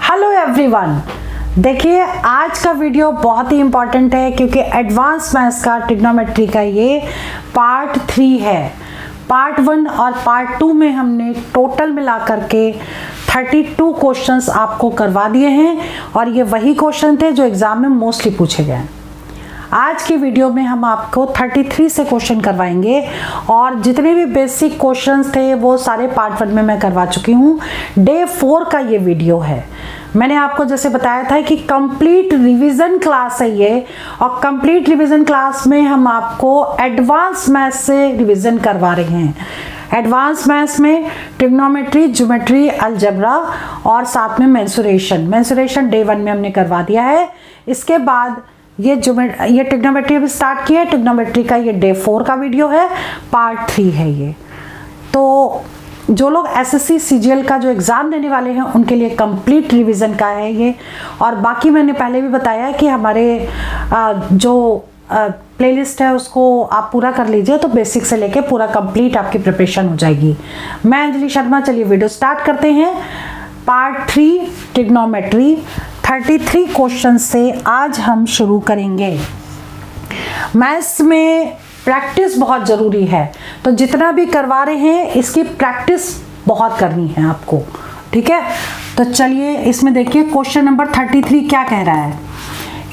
Hello everyone, देखिए आज का वीडियो बहुत ही इम्पॉर्टेंट है क्योंकि एडवांस मैथ्स का ट्रिग्नोमेट्री का ये पार्ट 3 है। पार्ट 1 और पार्ट 2 में हमने टोटल मिला करके 32 क्वेश्चंस आपको करवा दिए हैं और ये वही क्वेश्चन थे जो एग्जाम में मोस्टली पूछे गए। आज की वीडियो में हम आपको 33 से क्वेश्चन करवाएंगे और जितने भी बेसिक क्वेश्चंस थे वो सारे पार्ट 1 में मैं करवा चुकी हूँ। डे 4 का ये वीडियो है। मैंने आपको जैसे बताया था कि कंप्लीट रिवीजन क्लास है ये, और कंप्लीट रिवीजन क्लास में हम आपको एडवांस मैथ्स से रिवीजन करवा रहे हैं। एडवांस मैथ्स में ट्रिग्नोमेट्री, ज्योमेट्री, अलजेब्रा और साथ में मेंसुरेशन डे 1 में हमने करवा दिया है। इसके बाद ये ट्रिग्नोमेट्री अभी स्टार्ट किया है। ट्रिग्नोमेट्री का ये डे 4 का वीडियो है, पार्ट 3 है ये। तो जो लोग एसएससी सीजीएल का जो एग्ज़ाम देने वाले हैं उनके लिए कंप्लीट रिवीजन का है ये। और बाकी मैंने पहले भी बताया कि हमारे जो प्लेलिस्ट है उसको आप पूरा कर लीजिए तो बेसिक से लेके पूरा कंप्लीट आपकी प्रिपरेशन हो जाएगी। मैं अंजलि शर्मा, चलिए वीडियो स्टार्ट करते हैं। पार्ट 3 ट्रिग्नोमेट्री 33 क्वेश्चन से आज हम शुरू करेंगे। मैथ्स में प्रैक्टिस बहुत ज़रूरी है, तो जितना भी करवा रहे हैं इसकी प्रैक्टिस बहुत करनी है आपको, ठीक है। तो चलिए इसमें देखिए क्वेश्चन नंबर 33 क्या कह रहा है।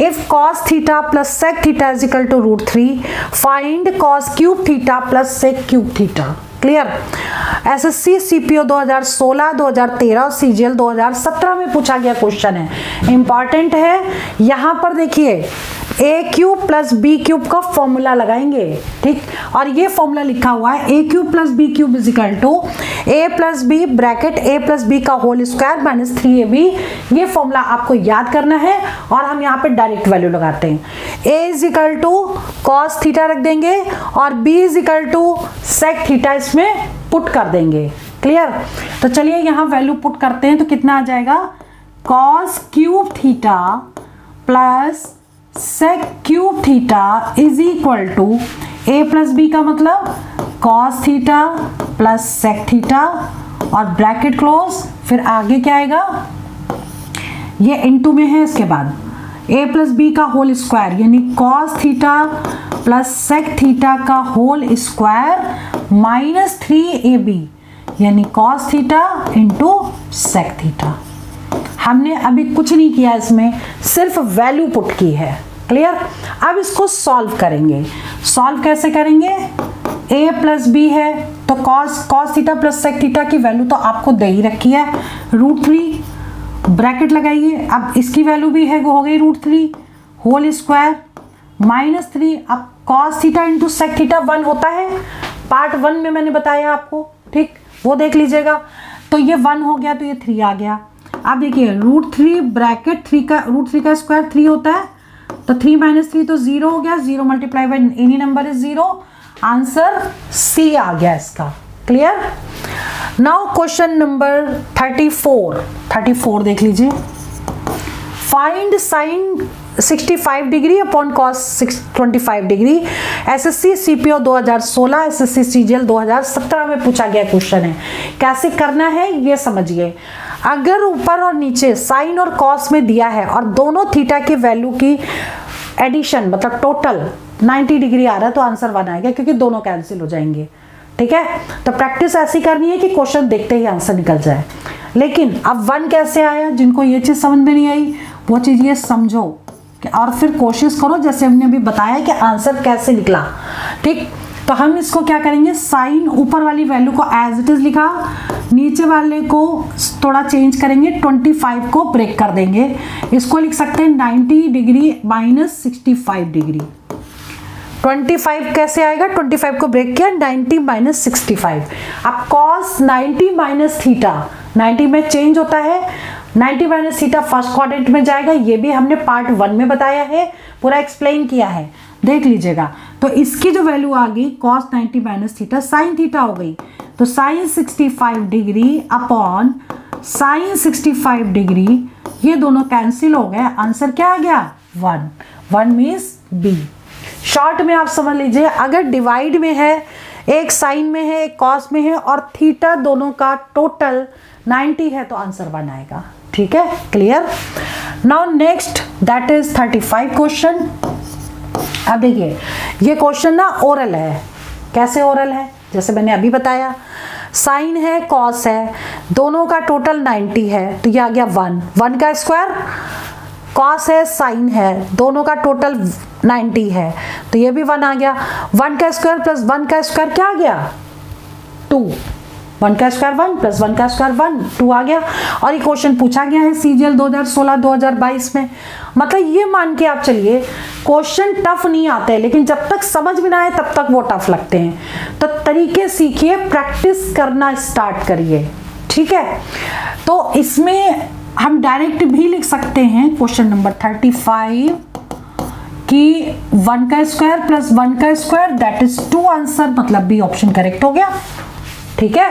If cos theta plus sec theta is equal to √3, find cos cube theta plus sec cube theta. Clear. SSC CPO 2016, 2013 और सीजीएल 2017 में पूछा गया क्वेश्चन है, इंपॉर्टेंट है। यहां पर देखिए A cube plus B cube का फॉर्मूला लगाएंगे, ठीक। और ये फॉर्मूला लिखा हुआ है A cube plus B cube is equal to A plus B bracket A plus B का होल स्क्वायर माइनस 3ab। ये फॉर्मूला आपको याद करना है और हम यहाँ पे डायरेक्ट वैल्यू लगाते हैं। A is equal to cos theta रख देंगे और B is equal to sec theta इसमें पुट कर देंगे। क्लियर। तो चलिए यहाँ वैल्यू पुट करते हैं तो कितना आ जाएगा, cos cube theta plus sec cube theta is equal to A plus B का मतलब cos theta plus sec theta और ब्रैकेट क्लोज। फिर आगे क्या आएगा, ये इनटू में है, इसके बाद ए प्लस बी का होल स्क्वायर यानी cos theta plus sec theta का होल स्क्वायर माइनस 3ab यानी cos theta into sec theta. हमने अभी कुछ नहीं किया, इसमें सिर्फ वैल्यू पुट की है। क्लियर। अब इसको सॉल्व करेंगे। सॉल्व कैसे करेंगे, a प्लस बी है तो cos theta plus sec theta की वैल्यू तो आपको दे ही रखी है √3, ब्रैकेट लगाइए। अब इसकी वैल्यू भी है, हो गई √3 होल स्क्वायर माइनस 3। अब cos theta into sec theta 1 होता है, पार्ट 1 में मैंने बताया आपको, ठीक, वो देख लीजिएगा। तो ये 1 हो गया तो ये 3 आ गया। अब देखिए √3 ब्रैकेट 3 का √3 का स्क्वायर 3 होता है, तो 3 माइनस 3 तो 0 हो गया। 0 multiply by any number is 0। Answer C आ गया इसका। क्लियर। नाउ क्वेश्चन नंबर 34 देख लीजिए। Find sine 65 degree upon cos 25 degree. SSC CPO 2016, SSC CGL 2017 में पूछा गया क्वेश्चन है। कैसे करना है ये समझिए। अगर ऊपर और नीचे साइन और कॉस में दिया है और दोनों थीटा की वैल्यू की एडिशन मतलब टोटल 90 डिग्री आ रहा है तो आंसर 1 आएगा क्योंकि दोनों कैंसिल हो जाएंगे, ठीक है। तो प्रैक्टिस ऐसी करनी है कि क्वेश्चन देखते ही आंसर निकल जाए। लेकिन अब 1 कैसे आया, जिनको ये चीज़ समझ में नहीं आई वो चीज़ ये समझो और फिर कोशिश करो जैसे हमने अभी बताया कि आंसर कैसे निकला, ठीक। तो हम इसको क्या करेंगे, साइन ऊपर वाली वैल्यू को एज इट इज लिखा, नीचे वाले को थोड़ा चेंज करेंगे, 25 को ब्रेक कर देंगे। इसको लिख सकते हैं 90 डिग्री माइनस 65 डिग्री। 25 कैसे आएगा, 25 को ब्रेक किया, 90 माइनस 65। अब कॉस 90 माइनस थीटा 90 में चेंज होता है, 90 माइनस थीटा फर्स्ट क्वाड्रेंट में जाएगा। ये भी हमने पार्ट 1 में बताया है, पूरा एक्सप्लेन किया है, देख लीजिएगा। तो इसकी जो वैल्यू आ गई cos 90 minus theta sine theta हो गई, तो sine 65 degree upon sine 65 degree, ये दोनों कैंसिल हो गए। आंसर क्या आ गया, 1 मीन्स बी। शॉर्ट में आप समझ लीजिए, अगर डिवाइड में है, एक साइन में है एक कॉस में है और थीटा दोनों का टोटल 90 है तो आंसर 1 आएगा। ठीक है, clear. Now next that is 35 question. अब देखिए ये क्वेश्चन ना ओरल है। कैसे ओरल है? जैसे मैंने अभी बताया, साइन है कॉस है, दोनों का टोटल 90 है, तो ये आ गया 1 का स्क्वायर। कॉस है साइन है, दोनों का टोटल 90 है, तो ये भी 1 आ गया। 1 का स्क्वायर प्लस 1 का स्क्वायर क्या आ गया? 2। 1 का स्क्वायर 1 प्लस 1 का स्क्वायर 1, 2 आ गया। और ये क्वेश्चन पूछा गया है CGL 2016-2022 में। मतलब ये मान के आप चलिए क्वेश्चन टफ नहीं आते, लेकिन जब तक समझ में ना आए तब तक वो टफ लगते हैं। तो तरीके सीखिए, प्रैक्टिस करना स्टार्ट करिए, ठीक है। तो इसमें हम डायरेक्ट भी लिख सकते हैं क्वेश्चन नंबर 35 कि 1 का स्क्वायर प्लस 1 का स्क्वायर दैट इज 2 आंसर, मतलब बी ऑप्शन करेक्ट हो गया, ठीक है।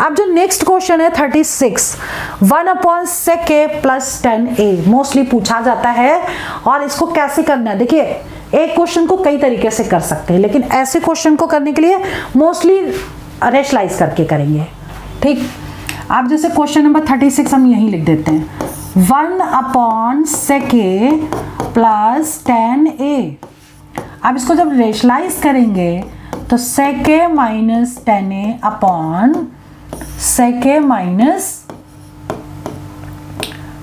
अब जो नेक्स्ट क्वेश्चन है 36, 1/sec a plus 10a mostly पूछा जाता है। और इसको कैसे करना है, देखिए एक क्वेश्चन को कई तरीके से कर सकते हैं, लेकिन ऐसे क्वेश्चन को करने के लिए मोस्टली रेशलाइज करके करेंगे, ठीक। अब जैसे क्वेश्चन नंबर 36 हम यहीं लिख देते हैं 1/sec a प्लस 10a। अब इसको जब रेशलाइज करेंगे तो sec a minus 10a upon sec a minus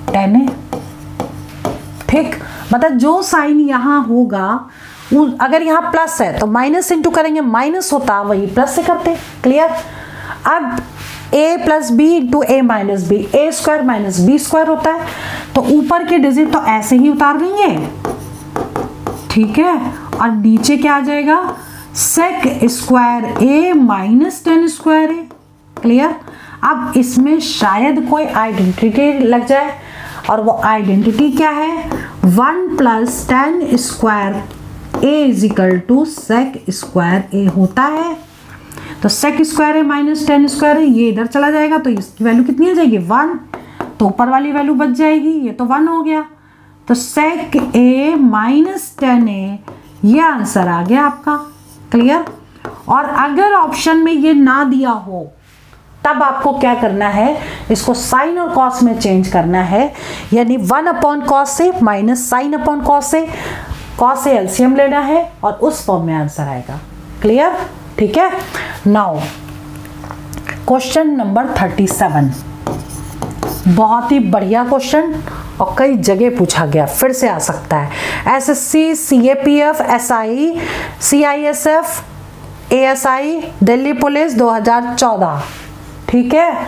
10a, ठीक। मतलब जो साइन यहां होगा, अगर यहां प्लस है तो माइनस इंटू करेंगे, माइनस होता वही प्लस से करते, क्लियर। अब a plus B into A minus B, A square minus B square होता है, तो ऊपर के डिजिट तो ऐसे ही उतार देंगे, ठीक है। और नीचे क्या आ जाएगा? sec square a minus 10 square a, clear. अब इसमें शायद कोई आइडेंटिटी लग जाए, और वो आइडेंटिटी क्या है? 1 plus 10 square a is equal to sec square a होता है। तो sec स्क्वायर है माइनस 10 स्क्वायर है, ये इधर चला जाएगा, तो इसकी वैल्यू कितनी आ जाएगी? 1। तो ऊपर वाली वैल्यू बच जाएगी, ये तो 1 हो गया। तो sec a माइनस 10a ये आंसर आ गया आपका, क्लियर। और अगर ऑप्शन में ये ना दिया हो तब आपको क्या करना है? इसको साइन और कॉस में चेंज करना है, यानी 1/cos से माइनस साइन अपॉन कॉस से, कॉस से एलसीएम लेना है और उस फॉर्म में आंसर आएगा, क्लियर, ठीक है। नाउ क्वेश्चन नंबर 37, बहुत ही बढ़िया क्वेश्चन और कई जगह पूछा गया, फिर से आ सकता है। SSC, CAPF, SI, CISF, ASI, Delhi police 2014, ठीक है।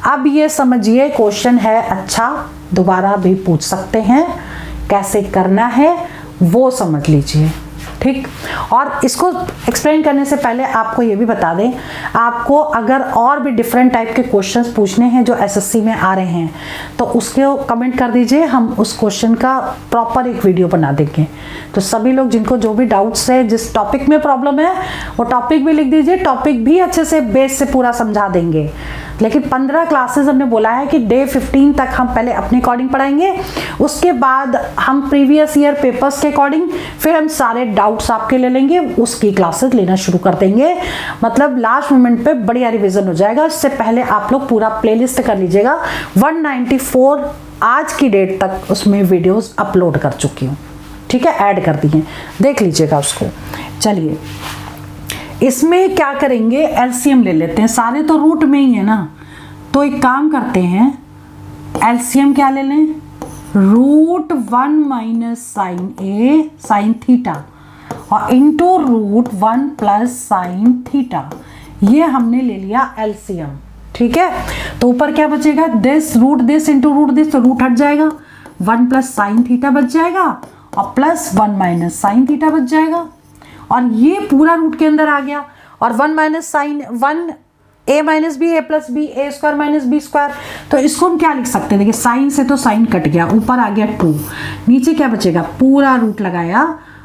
अब ये समझिए क्वेश्चन है अच्छा, दोबारा भी पूछ सकते हैं, कैसे करना है वो समझ लीजिए, ठीक। और इसको एक्सप्लेन करने से पहले आपको ये भी बता दें, आपको अगर और भी डिफरेंट टाइप के क्वेश्चंस पूछने हैं जो एसएससी में आ रहे हैं तो उसके कमेंट कर दीजिए, हम उस क्वेश्चन का प्रॉपर एक वीडियो बना देंगे। तो सभी लोग जिनको जो भी डाउट्स है, जिस टॉपिक में प्रॉब्लम है वो टॉपिक भी लिख दीजिए, टॉपिक भी अच्छे से बेस से पूरा समझा देंगे। लेकिन 15 क्लासेस हमने बोला है कि डे 15 तक हम पहले अपने अकॉर्डिंग पढ़ाएंगे, उसके बाद हम प्रीवियस ईयर पेपर्स के अकॉर्डिंग फिर हम सारे डाउट्स आपके ले लेंगे, उसकी क्लासेस लेना शुरू कर देंगे। मतलब लास्ट मोमेंट पे बढ़िया रिवीजन हो जाएगा। इससे पहले आप लोग पूरा प्लेलिस्ट कर लीजिएगा। 194 आज की डेट तक उसमें वीडियोस अपलोड कर चुकी हूँ, ठीक है, ऐड कर दी हैं, देख लीजिएगा उसको। चलिए इसमें क्या करेंगे, एलसीएम ले लेते हैं, सारे तो रूट में ही है ना, तो एक काम करते हैं, एलसीएम क्या ले लें, √1 माइनस साइन ए साइन थीटा और इंटू √1 प्लस साइन थीटा, ये हमने ले लिया एलसीएम, ठीक है। तो ऊपर क्या बचेगा, this root this into root this, तो रूट हट जाएगा, 1 प्लस साइन थीटा बच जाएगा और प्लस 1 माइनस साइन थीटा बच जाएगा, और ये पूरा रूट के अंदर आ गया। और 1 minus sine 1 a minus B, A plus B, A square minus B square, तो इसको हम क्या लिख सकते हैं, देखिए साइन से तो साइन कट गया, ऊपर आ गया 2, नीचे क्या बचेगा, पूरा रूट लगाया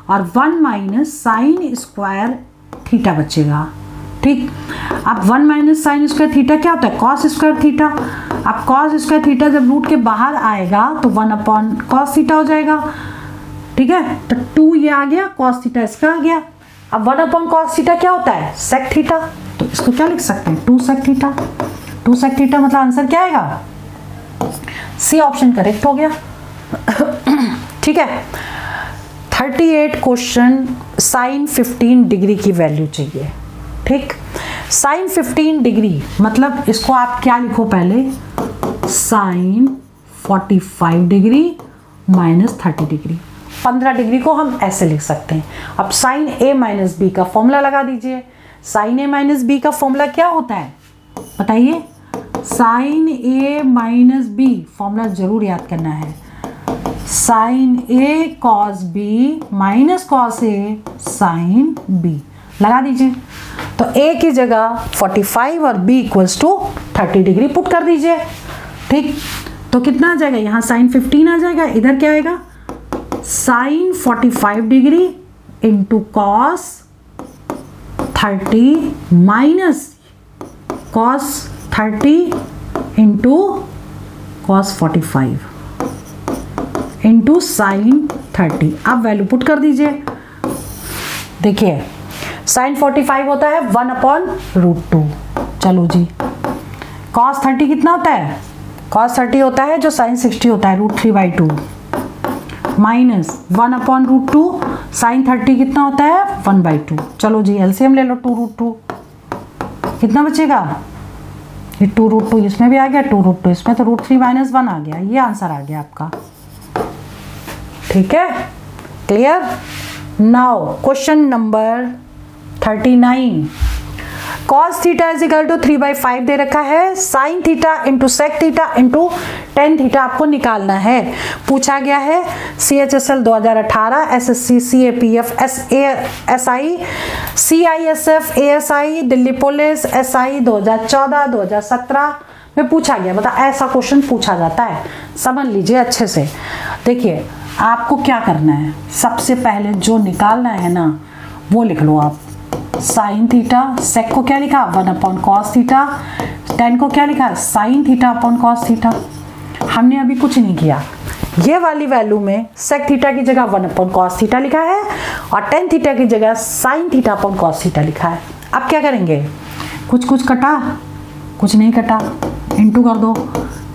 और 1 माइनस साइन स्क्वायर थीटा बचेगा, ठीक। अब 1 माइनस साइन स्क्वायर थीटा क्या होता है, कॉस स्क्वायर थीटा। अब कॉस स्क्वायर थीटा जब रूट के बाहर आएगा तो 1/cos थीटा हो जाएगा, ठीक है। तो 2 ये आ गया, cos थीटा इसका आ गया। अब 1/cos थीटा क्या होता है, sec थीटा, तो इसको क्या लिख सकते हैं, 2 sec थीटा। 2 sec थीटा मतलब आंसर क्या आएगा, सी ऑप्शन करेक्ट हो गया। ठीक है। 38 क्वेश्चन, साइन 15 डिग्री की वैल्यू चाहिए। ठीक, साइन 15 डिग्री मतलब इसको आप क्या लिखो पहले, sine 45 degree minus 30 degree. 15 degree को हम ऐसे लिख सकते हैं। अब साइन ए माइनस बी का फॉर्मूला लगा दीजिए। साइन ए माइनस बी का फॉर्मूला क्या होता है बताइए? Sine A minus B, formula जरूर याद करना है। Sine A cos B minus cos A sine B, लगा दीजिए। तो ए की जगह 45 और B equals to 30 degree put कर दीजिए। ठीक, तो कितना आ जाएगा? यहाँ साइन 15 आ जाएगा, इधर क्या आएगा? Sine 45 degree into cos 30 minus cos 30 into cos 45 into sine 30। अब वैल्यू पुट कर दीजिए। देखिए साइन 45 होता है 1/√2। चलो जी, कॉस 30 कितना होता है? कॉस 30 होता है जो साइन 60 होता है √3/2 माइनस 1/√2 साइन 30 कितना होता है 1/2। चलो जी एलसीएम ले लो 2√2, कितना बचेगा? ये 2√2 इसमें भी आ गया, 2√2 इसमें, तो √3 - 1 आ गया। ये आंसर आ गया आपका। ठीक है, clear. Now question number 39, cos theta is equal to 3/5 दे रखा है। Sine theta into sec theta into tan theta आपको निकालना है। पूछा गया है CHSL 2018, SSC CAPF SI CISF ASI Delhi police SI 2014 2017 में पूछा गया। मतलब ऐसा क्वेश्चन पूछा जाता है, समझ लीजिए अच्छे से। देखिए आपको क्या करना है, सबसे पहले जो निकालना है ना वो लिख लो आप। साइन थीटा, सेक को क्या लिखा 1/cos थीटा, टेन को क्या लिखा साइन थीटा cos थीटा। हमने अभी कुछ नहीं किया, ये वाली वैल्यू में सेक थीटा की जगह 1/cos थीटा लिखा है और टेन थीटा की जगह साइन थीटा cos थीटा लिखा है। अब क्या करेंगे, कुछ कुछ कटा, कुछ नहीं कटा, इंटू कर दो।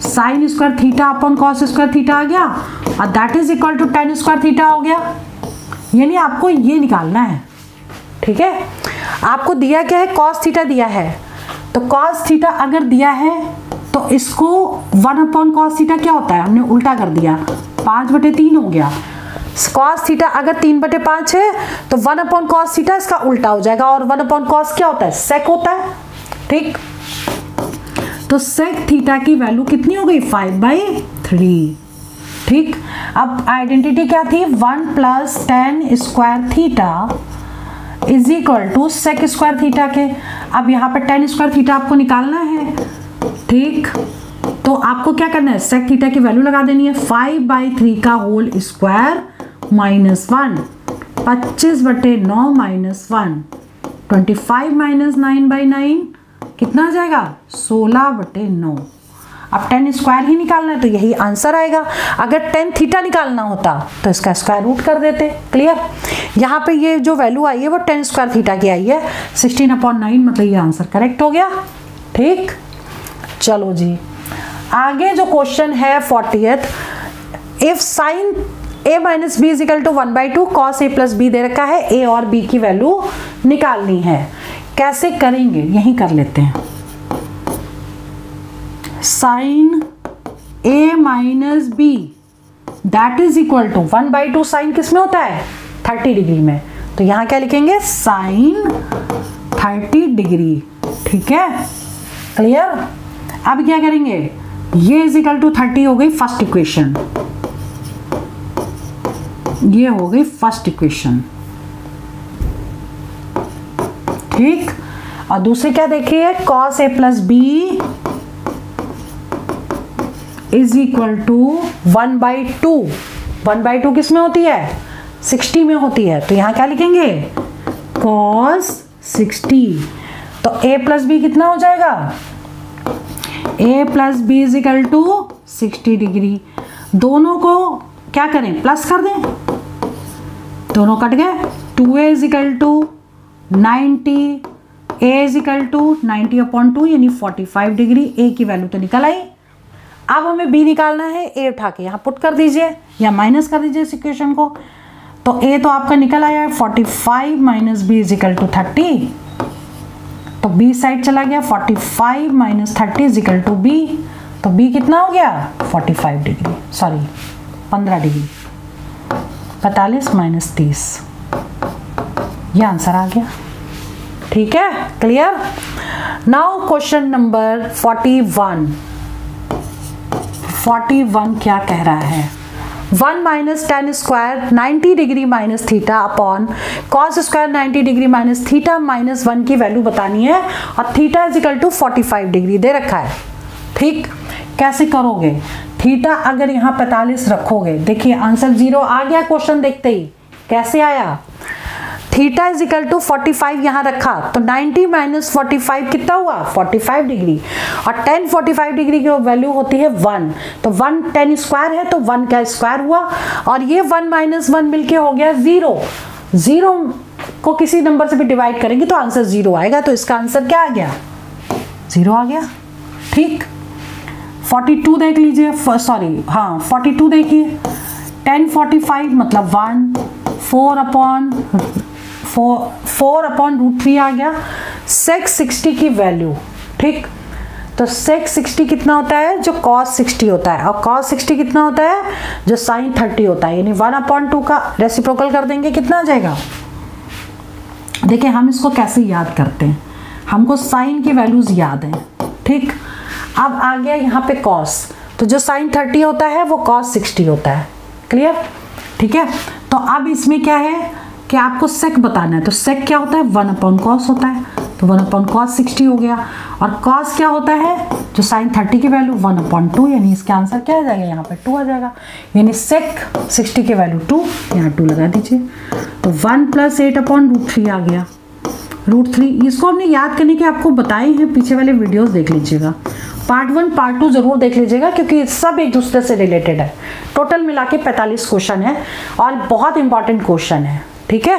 Sine square theta cos square theta आ गया और that is equal to tan square theta हो गया। यानी आपको ये निकालना है। ठीक है, आपको दिया क्या है, cos थीटा दिया है, तो cos थीटा अगर दिया है तो इसको 1/cos थीटा क्या होता है, हमने उल्टा कर दिया, 5/3 हो गया। cos थीटा अगर 3/5 है तो 1/cos थीटा इसका उल्टा हो जाएगा, और 1/cos क्या होता है, सेक होता है। ठीक, तो सेक थीटा की वैल्यू कितनी हो गई 5/3। ठीक, अब आइडेंटिटी क्या थी, 1 + tan square theta is equal to sec square theta के। अब यहाँ पे tan स्क्वायर थीटा आपको निकालना है। ठीक, तो आपको क्या करना है, सेक थीटा की वैल्यू लगा देनी है, 5/3 का होल स्क्वायर माइनस 1, 25/9 माइनस 1, 25 - 9/9 कितना आ जाएगा 16/9। अब tan स्क्वायर ही निकालना है तो यही आंसर आएगा। अगर tan थीटा निकालना होता तो इसका स्क्वायर रूट कर देते। क्लियर, यहाँ पे ये जो वैल्यू आई है वो tan स्क्वायर थीटा की आई है, 16/9, मतलब ये आंसर करेक्ट हो गया। ठीक, चलो जी आगे जो क्वेश्चन है 40th, if sine a - b is equal to 1/2 cos a + b दे रखा है, a और b की वैल्यू निकालनी है। कैसे करेंगे, यही कर लेते हैं। Sine a - b that is equal to 1/2 sine किस में होता है 30 डिग्री में, तो यहां क्या लिखेंगे साइन 30 डिग्री। ठीक है, क्लियर। अब क्या करेंगे, ये इज इक्वल टू 30 हो गई फर्स्ट इक्वेशन, ये हो गई फर्स्ट इक्वेशन। ठीक, और दूसरे क्या देखिए, cos a + b is equal to 1/2। 1/2 किस में होती है 60 में होती है, तो यहां क्या लिखेंगे cos 60। तो a + b कितना हो जाएगा, a + b is equal to 60 degree. दोनों को क्या करें, प्लस कर दें, दोनों कट गए। 2a is equal to 90, a is equal to 90/2 यानी 45 डिग्री। a की वैल्यू तो निकल आई। अब हमें बी निकालना है, ए उठा के यहाँ पुट कर दीजिए या माइनस कर दीजिए इस इक्वेशन को। तो ए तो आपका निकल आया है 45 minus B is equal to 30, तो बी साइड चला गया, 45 minus 30 is equal to B, तो बी कितना हो गया 45 डिग्री, सॉरी 15 डिग्री, 45 माइनस 30, ये आंसर आ गया। ठीक है, क्लियर। नाउ क्वेश्चन नंबर 41 क्या कह रहा है, 1 minus tan square 90 degree minus theta upon cos square 90 degree minus theta minus 1 की वैल्यू बतानी है, और theta is equal to 45 degree दे रखा है। ठीक, कैसे करोगे, थीटा अगर यहाँ 45 रखोगे, देखिए आंसर 0 आ गया क्वेश्चन देखते ही। कैसे आया, थीटा इज इक्वल टू 45 यहाँ रखा, तो 90 माइनस 45 कितना हुआ 45 डिग्री, और 10 45 डिग्री की वैल्यू होती है 1, तो 1 10 स्क्वायर है तो 1 का स्क्वायर हुआ, और ये 1 माइनस 1 मिलके हो गया 0। 0 को किसी नंबर से भी डिवाइड करेंगे तो आंसर 0 आएगा, तो इसका आंसर क्या आ गया 0 आ गया। ठीक, 42 देख लीजिए, सॉरी हाँ 42 देखिए, 10 45 मतलब 1, 4 अपॉन रूट 3 आ गया, सेक 60 की वैल्यू। ठीक, तो सेक 60 कितना होता है, जो कॉस 60 होता है, और कॉस 60 कितना होता है, जो साइन 30 होता है, यानी 1/2 का रेसिप्रोकल कर देंगे, कितना आ जाएगा। देखिए हम इसको कैसे याद करते हैं, हमको साइन की वैल्यूज याद है। ठीक, अब आ गया यहाँ पे कॉस, तो जो साइन 30 होता है वो कॉस 60 होता है। क्लियर, ठीक है। तो अब इसमें क्या है कि आपको सेक बताना है, तो सेक क्या होता है 1/cos होता है, तो 1/cos 60 हो गया, और cos क्या होता है, जो साइन 30 की वैल्यू 1/2, यानी इसका आंसर क्या आ जाएगा, यहाँ पे 2 आ जाएगा, यानी सेक 60 की वैल्यू 2, यहाँ 2 लगा दीजिए, तो 1 + 8/√3 आ गया। √3 इसको हमने याद करने के आपको बताए हैं, पीछे वाले वीडियोस देख लीजिएगा, पार्ट 1 पार्ट 2 जरूर देख लीजिएगा, क्योंकि सब एक दूसरे से रिलेटेड है। टोटल मिला के 45 क्वेश्चन है और बहुत इंपॉर्टेंट क्वेश्चन है। ठीक है,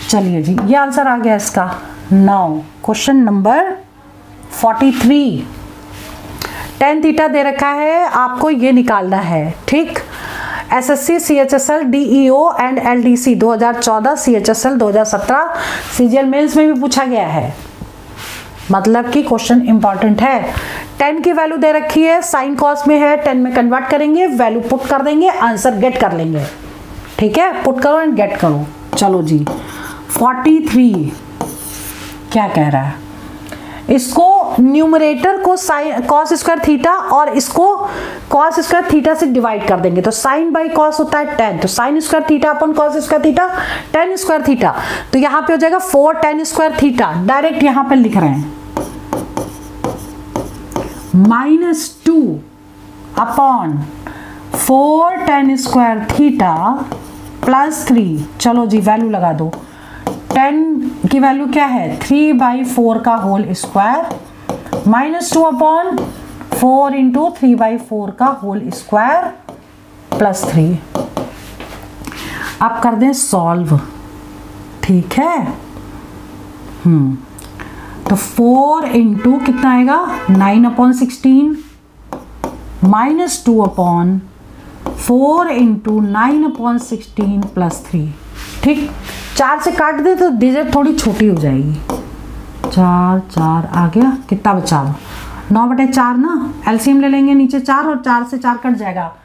चलिए जी, ये आंसर आ गया इसका। Now question number 43, tan theta दे रखा है, आपको ये निकालना है। ठीक, SSC CHSL DEO and LDC 2014, CHSL 2017, CGL mains में भी पूछा गया है, मतलब कि क्वेश्चन इंपॉर्टेंट है। 10 की वैल्यू दे रखी है, साइन कॉस में है, 10 में कन्वर्ट करेंगे, वैल्यू पुट कर देंगे, आंसर गेट कर लेंगे। ठीक है, पुट करो एंड गेट करो। चलो जी, 43 क्या कह रहा है, इसको न्यूमरेटर को साइन कॉस स्क्वायर थीटा और इसको कॉस स्क्वायर थीटा से डिवाइड कर देंगे, तो साइन बाई कॉस होता है 10, तो sine square theta upon cos square theta, tan square theta, तो यहाँ पे हो जाएगा 4 tan स्क्वायर थीटा, डायरेक्ट यहाँ पे लिख रहे हैं, -2 अपॉन 4 tan स्क्वायर थीटा +3। चलो जी, वैल्यू लगा दो, 10 की वैल्यू क्या है 3/4 का होल स्क्वायर, -2 अपॉन 4 × 3/4 का होल स्क्वायर +3। अब कर दें सॉल्व। ठीक है, तो 4 × कितना आएगा 9/16 -2 अपॉन 4 × 9/16 +3। ठीक, 4 से काट दे तो डिजिट थोड़ी छोटी हो जाएगी, 4 आ गया, कितना बचा 9/4 ना, एलसीएम ले लेंगे, नीचे 4 और 4 से 4 कट जाएगा।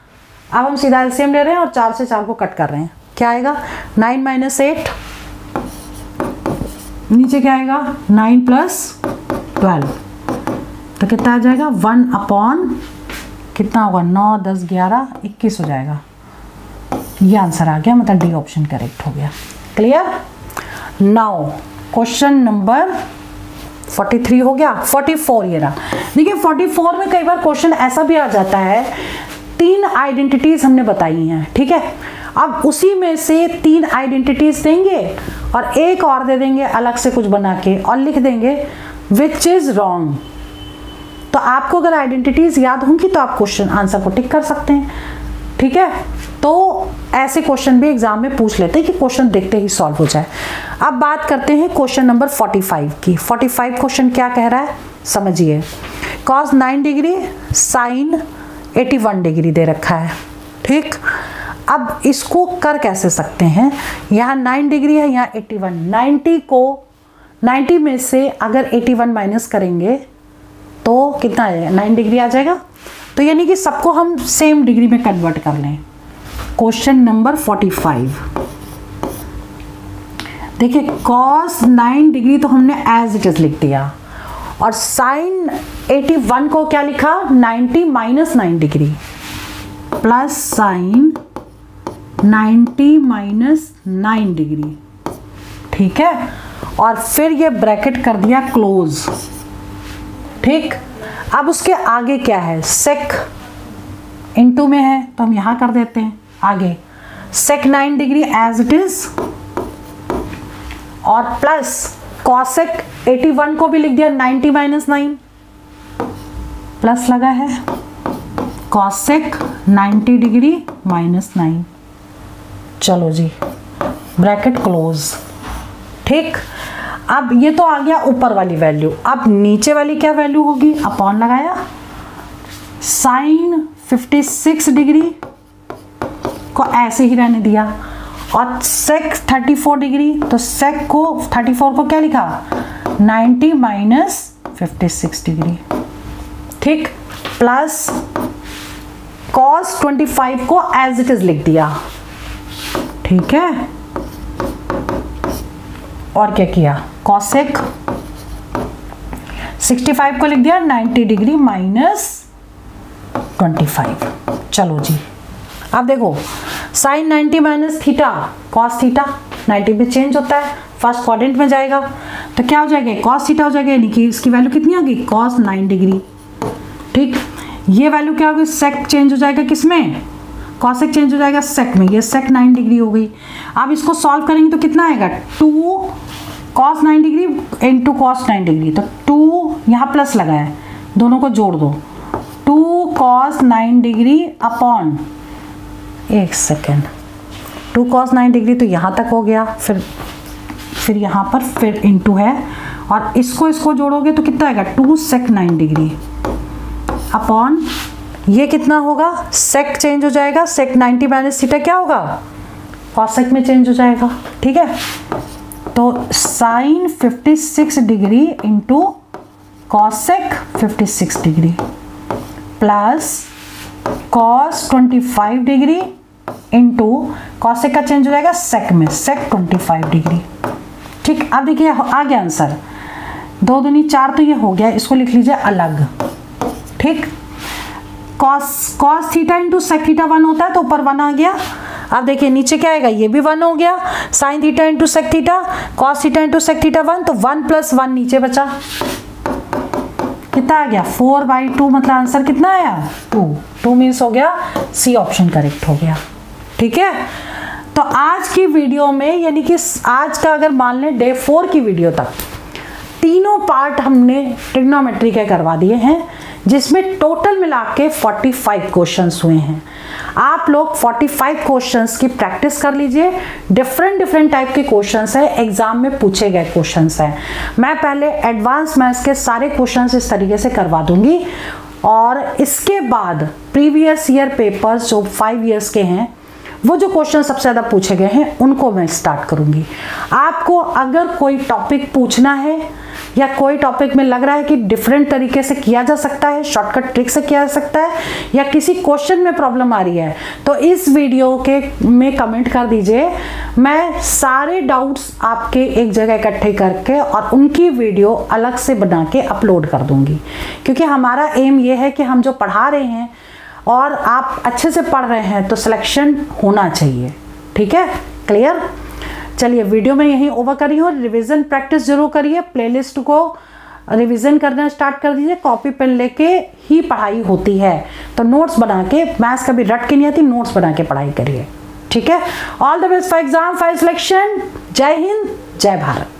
अब हम सीधा एलसीएम ले रहे हैं और 4 से 4 को कट कर रहे हैं, क्या आएगा 9 - 8, नीचे क्या आएगा 9 + 12, तो कितना आ जाएगा 1/, कितना होगा 9 10 11 21 हो जाएगा। ये आंसर आ गया, मतलब डी ऑप्शन करेक्ट हो गया। क्लियर। नाउ क्वेश्चन नंबर 43 हो गया, 44 ये रहा। देखिए 44 में कई बार क्वेश्चन ऐसा भी आ जाता है, 3 आइडेंटिटीज हमने बताई हैं, ठीक है, अब उसी में से 3 आइडेंटिटीज देंगे और एक और दे देंगे अलग से कुछ बना के और लिख देंगे विच इज रॉन्ग। तो आपको अगर आइडेंटिटीज याद होंगी तो आप क्वेश्चन आंसर को टिक कर सकते हैं, ठीक है। तो ऐसे क्वेश्चन भी एग्जाम में पूछ लेते हैं कि क्वेश्चन देखते ही सॉल्व हो जाए। अब बात करते हैं क्वेश्चन नंबर 45 की। 45 क्वेश्चन क्या कह रहा है समझिए। cos 9 डिग्री sin 81 डिग्री दे रखा है। ठीक, अब इसको कर कैसे सकते हैं, यहाँ 9 डिग्री है, यहाँ 81, 90 में से अगर 81 माइनस करेंगे तो कितना आएगा, 9 डिग्री आ जाएगा। तो यानी कि सबको हम सेम डिग्री में कन्वर्ट कर लें। क्वेश्चन नंबर 45 देखिए, cos 9 डिग्री तो हमने एज इट इज लिख दिया, और sin 81 को क्या लिखा, 90 minus 9 degree plus sin 90 minus 9 degree. ठीक है, और फिर ये ब्रैकेट कर दिया क्लोज। ठीक, अब उसके आगे क्या है, sec इनटू में है तो हम यहां कर देते हैं आगे sec 9 degree as it is, और प्लस cosec 81 को भी लिख दिया 90 माइनस 9, प्लस लगा है cosec 90 डिग्री माइनस 9। चलो जी, ब्रैकेट क्लोज। ठीक, अब ये तो आ गया ऊपर वाली वैल्यू। अब नीचे वाली क्या वैल्यू होगी, अपॉन लगाया, sin 56 डिग्री को ऐसे ही रहने दिया, और sec 34 डिग्री, तो sec को 34 को क्या लिखा, 90 माइनस 56 डिग्री। ठीक, प्लस cos 25 को एज इट इज लिख दिया। ठीक है, और क्या किया, cosec 65 को लिख दिया 90 डिग्री माइनस 25। चलो जी, अब देखो sin 90 minus theta cos theta 90 में चेंज होता है, फर्स्ट क्वाड्रेंट में जाएगा, तो क्या हो जाएगा, cos थीटा हो जाएगा, यानी कि इसकी वैल्यू कितनी होगी, cos 9 डिग्री। ठीक, ये वैल्यू क्या होगी, sec चेंज हो जाएगा किसमें, cosec चेंज हो जाएगा sec में, ये sec 9 डिग्री हो गई। अब इसको सॉल्व करेंगे तो कितना आएगा, 2 cos 9 degree into cos 9 degree, तो 2 यहाँ प्लस लगा है, दोनों को जोड़ दो, 2 cos 9 डिग्री अपॉन, एक सेकेंड, 2 cos 9 डिग्री तो यहाँ तक हो गया, फिर यहाँ पर फिर इंटू है, और इसको जोड़ोगे तो कितना आएगा, 2 sec 9 डिग्री अपॉन, ये कितना होगा, sec चेंज हो जाएगा, sec 90 माइनस थीटा क्या होगा, cosec में चेंज हो जाएगा। ठीक है, तो sin 56 degree into cosec 56 degree plus cos 25 degree into cosec का चेंज हो जाएगा sec में, sec 25 डिग्री। ठीक, अब देखिए आ गया आंसर, 2 दूनी 4 तो ये हो गया, इसको लिख लीजिए अलग। ठीक, cos theta into sec theta 1 होता है, तो ऊपर 1 आ गया। अब देखिए नीचे क्या आएगा, ये भी 1 हो गया, sin theta into sec theta, cos theta into sec theta 1, तो 1 प्लस 1 नीचे बचा, कितना आ गया, 4/2, मतलब आंसर कितना आया, 2 मीन्स हो गया सी ऑप्शन करेक्ट हो गया। ठीक है, तो आज की वीडियो में, यानी कि आज का अगर मान लें डे 4 की वीडियो तक, तीनों पार्ट हमने ट्रिग्नोमेट्री के करवा दिए हैं, जिसमें टोटल मिला के 45 क्वेश्चंस हुए हैं। आप लोग 45 क्वेश्चंस की प्रैक्टिस कर लीजिए, डिफरेंट टाइप के क्वेश्चंस है, एग्जाम में पूछे गए क्वेश्चंस हैं। मैं पहले एडवांस मैथ्स के सारे क्वेश्चंस इस तरीके से करवा दूंगी, और इसके बाद प्रीवियस ईयर पेपर्स जो 5 इयर्स के हैं, वो जो क्वेश्चन सबसे ज़्यादा पूछे गए हैं उनको मैं स्टार्ट करूंगी। आपको अगर कोई टॉपिक पूछना है, या कोई टॉपिक में लग रहा है कि डिफरेंट तरीके से किया जा सकता है, शॉर्टकट ट्रिक से किया जा सकता है, या किसी क्वेश्चन में प्रॉब्लम आ रही है, तो इस वीडियो के में कमेंट कर दीजिए। मैं सारे डाउट्स आपके एक जगह इकट्ठे करके और उनकी वीडियो अलग से बना के अपलोड कर दूंगी, क्योंकि हमारा एम ये है कि हम जो पढ़ा रहे हैं और आप अच्छे से पढ़ रहे हैं, तो सिलेक्शन होना चाहिए। ठीक है, क्लियर। चलिए वीडियो में यहीं ओवर करी हूँ, रिवीजन प्रैक्टिस जरूर करिए, प्लेलिस्ट को रिवीजन करना स्टार्ट कर दीजिए, कॉपी पेन लेके ही पढ़ाई होती है, तो नोट्स बना के, मैथ्स कभी रट के नहीं आती, नोट्स बना के पढ़ाई करिए। ठीक है, all the best for exam, for selection. जय हिंद, जय भारत।